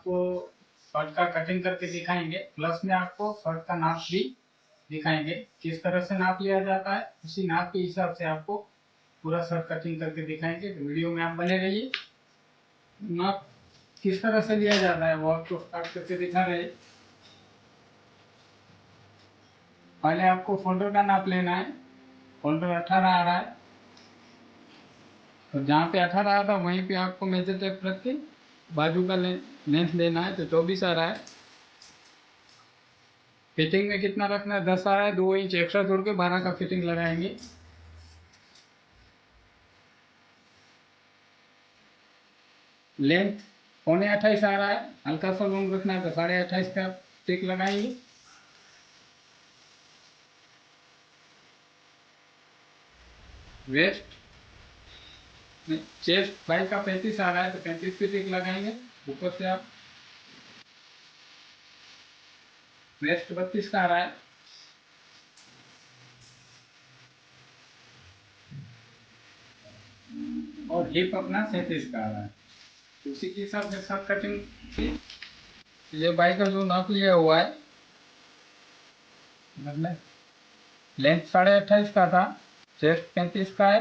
आपको शर्ट का कटिंग करके दिखाएंगे, प्लस में आपको शर्ट का नाप भी दिखाएंगे। किस तरह से नाप लिया जाता है उसी नाप के हिसाब से आपको पूरा शर्ट कटिंग करके दिखाएंगे। तो वीडियो में आप बने रहिए। नाप किस तरह से लिया जाता है वो आपको स्टार्ट करके दिखा रहे हैं। पहले आपको फोल्डर का नाप लेना है। फोल्डर 18 आ रहा है, तो जहाँ पे 18 आ रहा है वहीं पे आपको मेजर टेप रख के बाजू का लेंथ लेना है। तो 24 आ रहा है। फिटिंग में कितना रखना है, 10 आ रहा है, 2 इंच एक्स्ट्रा जोड़ के 12 का फिटिंग लगाएंगे। लेंथ 28.25 आ रहा है, हल्का सा लॉन्ग रखना है तो 28.5 का टिक लगाएंगे। वेस्ट चेस्ट बाई का 35 आ रहा है तो 35 पे टिक लगाएंगे। ऊपर से आप वेस्ट 32 का आ रहा है, और हिप अपना 37 का आ रहा है। उसी के हिसाब से सब कटिंग की। ये बाई का जो नाप लिया हुआ है, मतलब लेंथ 28.5 का था, चेस्ट 35 का है,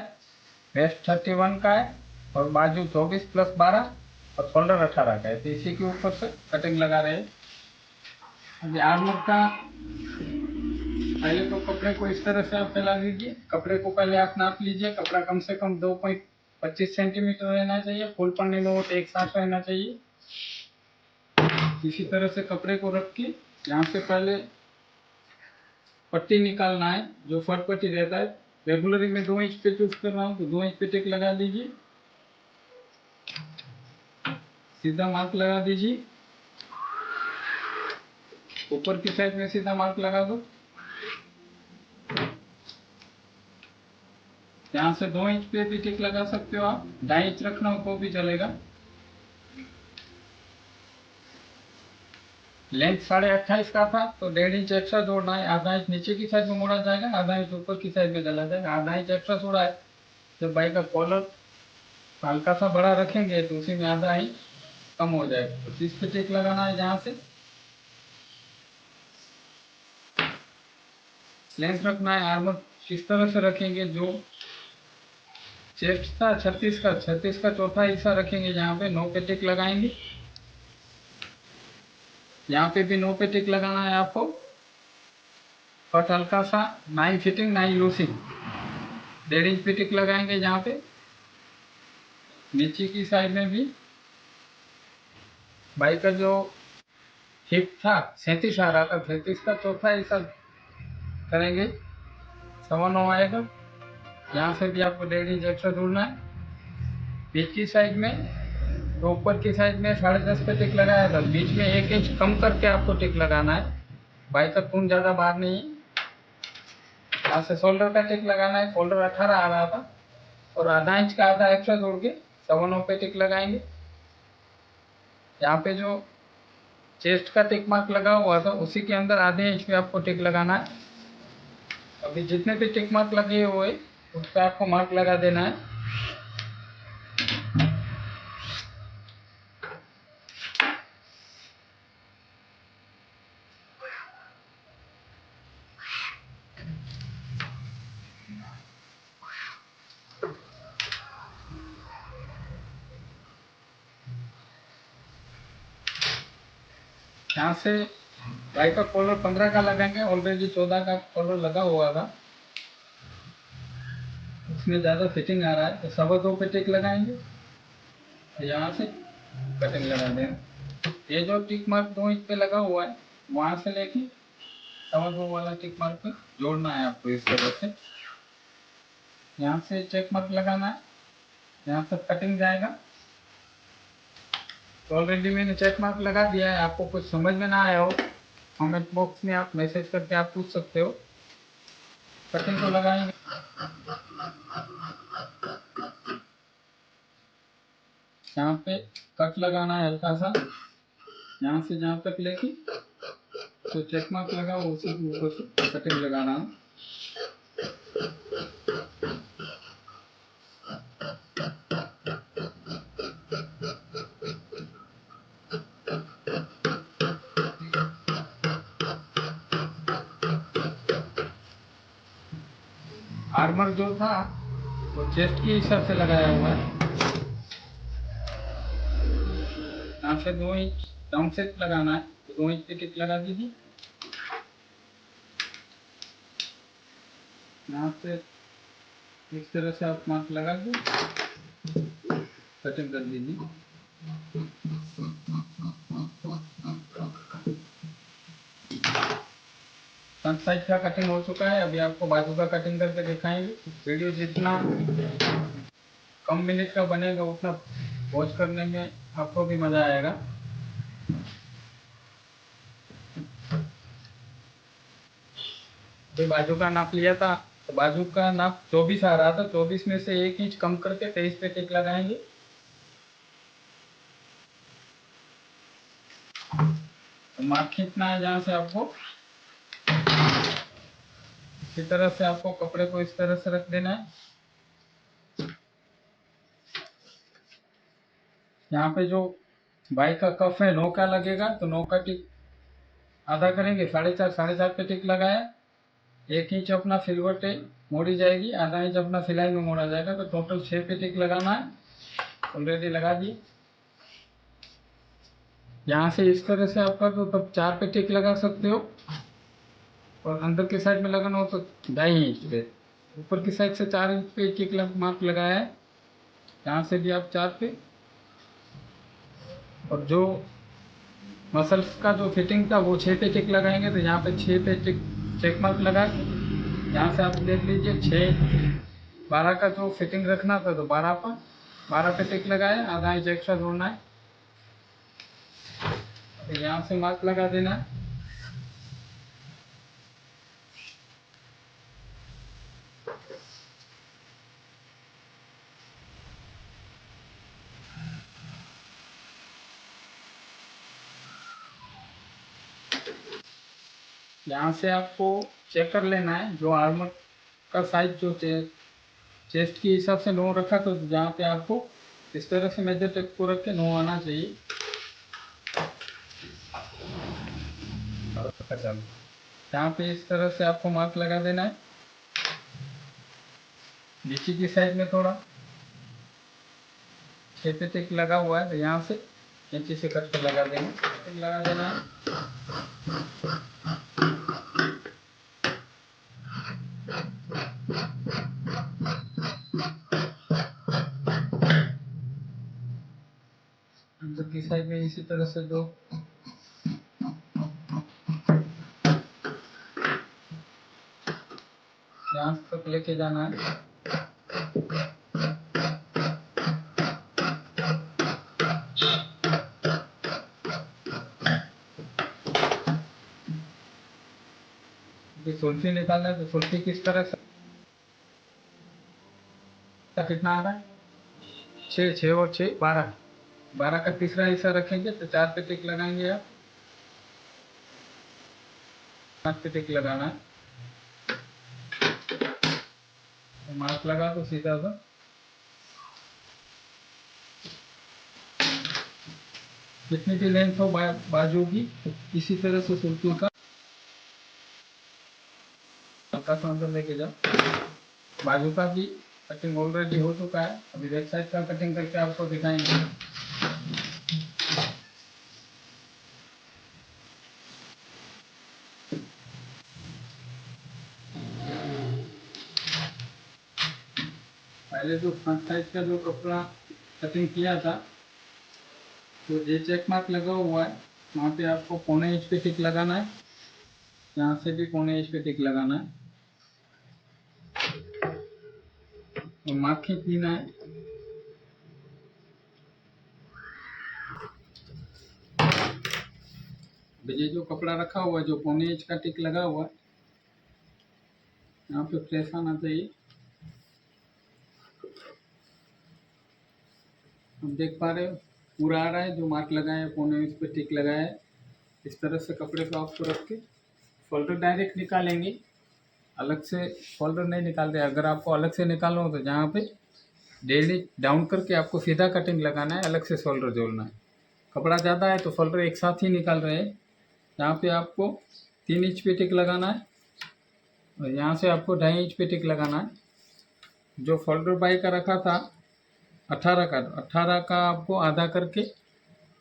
वेस्ट 31 का है, और बाजू 24 प्लस 12 और शोल्डर 18 का है। तो इसी के ऊपर से कटिंग लगा रहे हैं। अभी आर्मर का पहले तो कपड़े को इस तरह से आप फैला दीजिए। कपड़े को पहले आप नाप लीजिए। कपड़ा कम से कम 2.25 सेंटीमीटर रहना चाहिए। फुल पन्नी लो तो एक साथ रहना चाहिए। इसी तरह से कपड़े को रख के यहाँ से पहले पट्टी निकालना है, जो फट पट्टी रहता है। रेगुलरी में 2 इंच पे चूज कर रहा हूँ तो 2 इंच पे टिक लगा दीजिए। सीधा मार्क लगा दीजिए। ऊपर की साइड में सीधा मार्क लगा दो। यहाँ से 2 इंच पे भी टिक लगा सकते हो आप। 2.5 इंच रखना हो तो भी चलेगा। लेंथ 28.5 का था तो 1.5 इंच एक्स्ट्रा जोड़ना है। आधा इंच नीचे की साइड में मोड़ा जाएगा, आधा इंच ऊपर की साइड में डाला जाएगा। आधा इंच एक्स्ट्रा जोड़ा है। जब बाइक का कॉलर हल्का सा बड़ा रखेंगे तो उसी में आधा इंच कम हो जाएगा। तो इस पे टिक लगाना है। जहाँ से लेंथ रखना है, आर्मर किस तरह से रखेंगे, जो चेस्ट था 36 का चौथा हिस्सा रखेंगे। जहाँ पे 9 पे टिक लगाएंगे। यहाँ पे भी 9 पे टिक लगाना है आपको। और हल्का सा नाई फिटिंग नाई लूसिंग 1.5 इंच पे टिक लगाएंगे। जहाँ पे नीचे की साइड में भी बाइक का जो हिप था 37 आ रहा था, 37 का चौथा हिस्सा करेंगे, 9.25 आएगा। यहाँ से भी आपको 1.5 इंच एक्स्ट्रा जोड़ना है। बीच की साइड में तो ऊपर की साइड में 10.5 पे टिक लगाया था, बीच में 1 इंच कम करके आपको टिक लगाना है। बाइक का खून ज़्यादा बाहर नहीं। यहाँ से शोल्डर का टिक लगाना है। शोल्डर 18 आ रहा था और आधा इंच का आधा एक्स्ट्रा जोड़ के 9.25 पे टिक लगाएंगे। यहाँ पे जो चेस्ट का टिक मार्क लगा हुआ था उसी के अंदर आधे इंच पे आपको टिक लगाना है। अभी जितने भी टिक मार्क लगे हुए उस पर आपको मार्क लगा देना है। यहाँ से बाइक का कॉलर 15 का लगाएंगे। ऑलरेडी 14 का कॉलर लगा हुआ था, उसमें ज़्यादा फिटिंग आ रहा है तो 2.25 पे टिक लगाएंगे। यहाँ से कटिंग लगा देंगे। ये जो टिक मार्क 2 इंच पे लगा हुआ है वहाँ से लेके 2.25 वाला टिक मार्क पे जोड़ना है आपको इस तरह से। यहाँ से चेक मार्क लगाना है, यहाँ तक कटिंग जाएगा। तो ऑलरेडी मैंने चेक मार्क लगा दिया है। आपको कुछ समझ में ना आया हो कमेंट बॉक्स में आप मैसेज करके आप पूछ सकते हो। कटिंग को लगाएंगे। यहाँ पे कट लगाना है हल्का सा, यहाँ से जहाँ तक लेके तो चेक मार्क लगा उसी के ऊपर से कटिंग लगाना है। आर्मर जो था वो चेस्ट के हिसाब से लगाया हुआ है। यहाँ से 2 इंच डाउन सेट लगाना है, तो 2 इंच पे टिक लगा दीजिए। यहाँ से इस तरह से आप मार्क लगा के कटिंग कर दीजिए। फ्रंट साइड का कटिंग हो चुका है, अभी आपको बाजू का कटिंग करके दिखाएंगे। वीडियो जितना कम मिनट का बनेगा उतना वॉच करने में आपको भी मज़ा आएगा। अभी बाजू का नाप लिया था, तो बाजू का नाप 24 आ रहा था, 24 में से 1 इंच कम करके 23 पे टिक लगाएंगे। तो मार्क खींचना है जहाँ से आपको, इसी तरह से आपको कपड़े को इस तरह से रख देना है। यहाँ पे जो बाई का कफ है 9 का लगेगा, तो 9 का टिक आधा करेंगे, 4.5 पे टिक लगाया। 1 इंच अपना सिल्वर टेप मोड़ी जाएगी, आधा इंच अपना सिलाई में मोड़ा जाएगा, तो टोटल 6 पे टिक लगाना है। ऑलरेडी लगा दिए। यहाँ से इस तरह से आपका तो तब 4 पे टिक लगा सकते हो, और अंदर की साइड में लगाना हो तो 2.5 इंच पे। ऊपर की साइड से 4 इंच पे टिक मार्क लगाया है, यहाँ से भी आप 4 पे। और जो मसल्स का जो फिटिंग था वो 6 पे टिक लगाएंगे, तो यहाँ पे 6 पे टिक चेक मार्क लगा के यहाँ से आप देख लीजिए 12 का जो फिटिंग रखना था, तो 12 पे टिक लगाए, आधा इंच एक्स्ट्रा जोड़ना है। तो यहाँ से मार्क लगा देना है। यहाँ से आपको चेक कर लेना है जो आर्मर का साइज जो चेस्ट के हिसाब से 9 रखा, तो जहाँ पे आपको इस तरह से मेजर टेप को रख के 9 आना चाहिए। यहाँ पे इस तरह से आपको मार्क लगा देना है। नीचे की साइड में थोड़ा 6 पे टिक लगा हुआ है, तो यहाँ से कैंची से कट कर लगा देंगे, टिक लगा देना है। अंदर की साइड में इसी तरह से दो यहाँ तक लेके जाना है। सुल्फी निकालना है, तो सुल्फी किस तरह से कितना आ रहा है, 6 और 6 12 का तीसरा हिस्सा रखेंगे, तो 4 पे टिक लगाएंगे आप। 5 पे टिक लगाना है, तो मार्क लगा दो सीधा सा। जितनी भी लेंथ हो बाजू की, इसी तरह से सुल्फी का हल्का सा अंदर लेके जाओ। बाजू का भी कटिंग ऑलरेडी हो चुका है, अभी बैक साइड का कटिंग करके आपको दिखाएंगे। पहले जो फ्रंट साइड का जो कपड़ा कटिंग किया था, तो ये चेक मार्क लगा हुआ है, वहाँ पे आपको 1.25 इंच पे टिक लगाना है। यहाँ से भी 1.25 इंच पे टिक लगाना है, और मार्क खींच लेना है। ये जो कपड़ा रखा हुआ है, जो 1.25 इंच का टिक लगा हुआ है, यहाँ पे प्रेस आना चाहिए। हम देख पा रहे हो पूरा आ रहा है, जो मार्क लगाया है 1.25 इंच पे टिक लगाया है। इस तरह से कपड़े को आपको रख के शोल्डर डायरेक्ट निकालेंगे, अलग से शोल्डर नहीं निकालते। अगर आपको अलग से निकालना हो तो जहाँ पे डेली डाउन करके आपको सीधा कटिंग लगाना है, अलग से शोल्डर जोड़ना है। कपड़ा ज़्यादा है तो शोल्डर एक साथ ही निकाल रहे हैं। यहाँ पे आपको 3 इंच पे टिक लगाना है, और यहाँ से आपको 2.5 इंच पे टिक लगाना है। जो फोल्डर बाई का रखा था 18 का, 18 का आपको आधा करके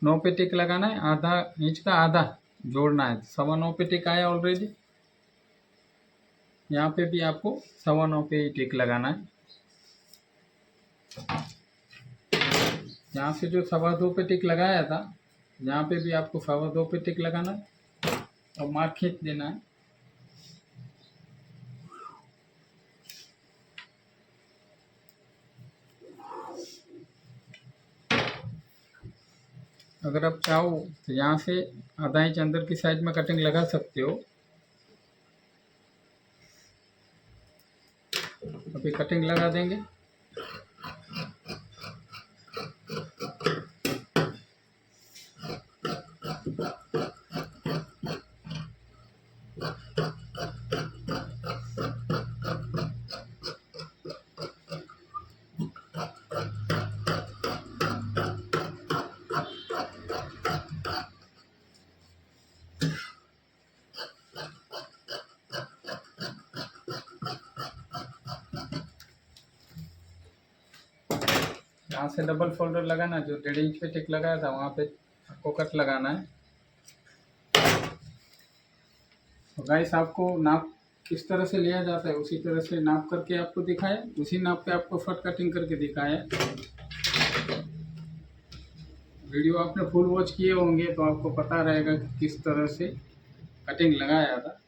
9 पे टिक लगाना है, आधा इंच का आधा जोड़ना है। 9.25 पे टिक आया ऑलरेडी। यहाँ पे भी आपको 9.25 पे ही टिक लगाना है। यहाँ से जो 2.25 पे टिक लगाया था, यहाँ पे भी आपको 2.25 पे टिक लगाना है और मार्क खींच देना है। अगर आप चाहो तो यहाँ से आधा इंच अंदर की साइड में कटिंग लगा सकते हो। अभी कटिंग लगा देंगे। यहाँ से डबल फोल्डर लगाना, जो 1.5 इंच पे टिक लगाया था वहाँ पे आपको कट लगाना है। तो गाइस, आपको नाप किस तरह से लिया जाता है उसी तरह से नाप करके आपको दिखाया, उसी नाप पे आपको फट कटिंग करके दिखाया। वीडियो आपने फुल वॉच किए होंगे तो आपको पता रहेगा कि किस तरह से कटिंग लगाया था।